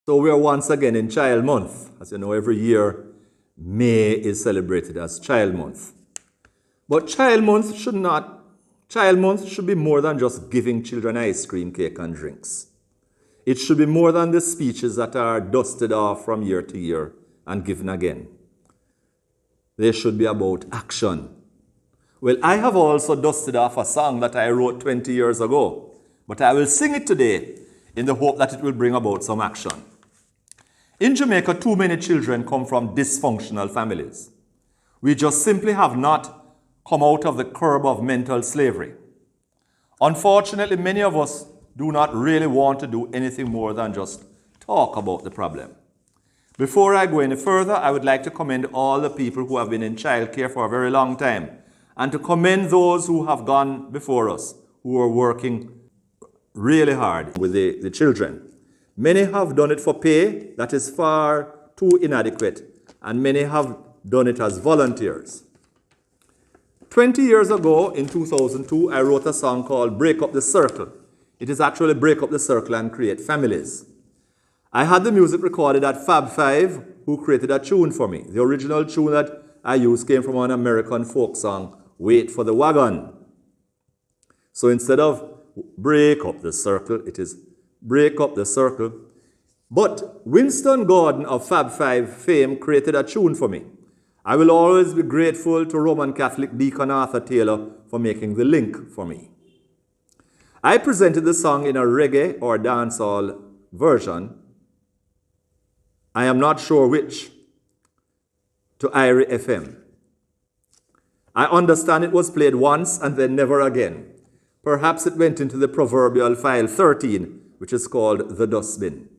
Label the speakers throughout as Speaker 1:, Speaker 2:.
Speaker 1: So we are once again in Child Month. As you know, every year, May is celebrated as Child Month. But Child Month should be more than just giving children ice cream, cake, and drinks. It should be more than the speeches that are dusted off from year to year and given again. They should be about action. Well, I have also dusted off a song that I wrote 20 years ago, but I will sing it today in the hope that it will bring about some action. In Jamaica, too many children come from dysfunctional families. We just simply have not come out of the curb of mental slavery. Unfortunately, many of us do not really want to do anything more than just talk about the problem. Before I go any further, I would like to commend all the people who have been in childcare for a very long time, and to commend those who have gone before us, who are working really hard with the children. Many have done it for pay that is far too inadequate, and many have done it as volunteers. 20 years ago, in 2002, I wrote a song called Break Up the Circle. It is actually Break Up the Circle and Create Families. I had the music recorded at Fab Five, who created a tune for me. The original tune that I used came from an American folk song, Wait for the Wagon. So instead of break up the circle, it is break up the circle. But Winston Gordon of Fab Five fame created a tune for me. I will always be grateful to Roman Catholic Deacon Arthur Taylor for making the link for me. I presented the song in a reggae or dancehall version. I am not sure which, to IRI FM. I understand it was played once and then never again. Perhaps it went into the proverbial file 13, which is called the dustbin.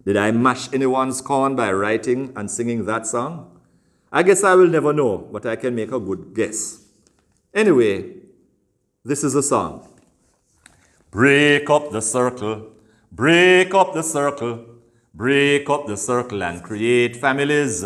Speaker 1: Did I mash anyone's corn by writing and singing that song? I guess I will never know, but I can make a good guess. Anyway, this is a song. Break up the circle, break up the circle, break up the circle and create families.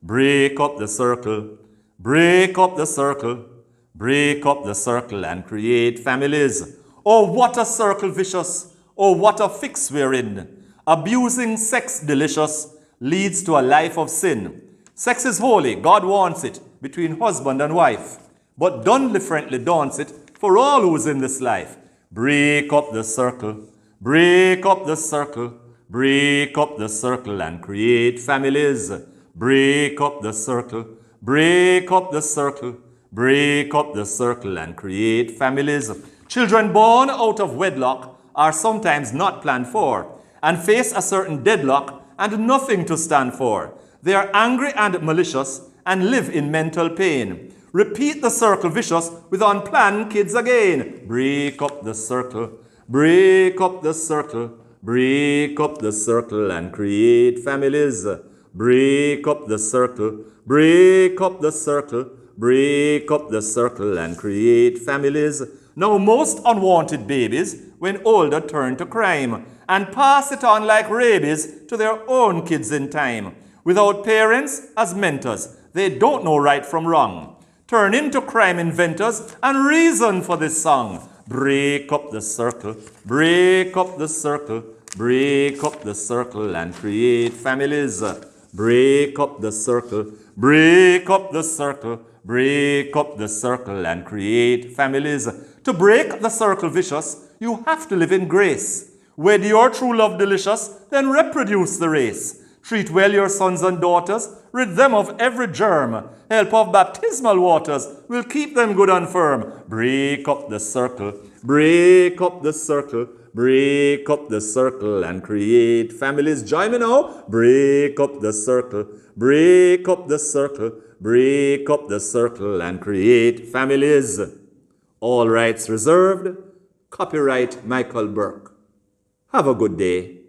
Speaker 1: Break up the circle, break up the circle, break up the circle and create families. Oh, what a circle vicious, oh, what a fix we're in. Abusing sex delicious leads to a life of sin. Sex is holy, God wants it, between husband and wife. But done differently daunts it for all who's in this life. Break up the circle, break up the circle, break up the circle and create families. Break up the circle, break up the circle, break up the circle and create families. Children born out of wedlock are sometimes not planned for and face a certain deadlock and nothing to stand for. They are angry and malicious and live in mental pain. Repeat the circle vicious with unplanned kids again. Break up the circle, break up the circle, break up the circle and create families. Break up the circle, break up the circle, break up the circle and create families. Now most unwanted babies, when older, turn to crime and pass it on like rabies to their own kids in time. Without parents as mentors, they don't know right from wrong. Turn into crime inventors and reason for this song. Break up the circle, break up the circle, break up the circle and create families. Break up the circle, break up the circle, break up the circle and create families. To break the circle vicious, you have to live in grace. Wed your true love delicious, then reproduce the race. Treat well your sons and daughters, rid them of every germ. Help of baptismal waters will keep them good and firm. Break up the circle, break up the circle, break up the circle and create families. Join me now. Break up the circle, break up the circle, break up the circle and create families. All rights reserved. Copyright Michael Burke. Have a good day.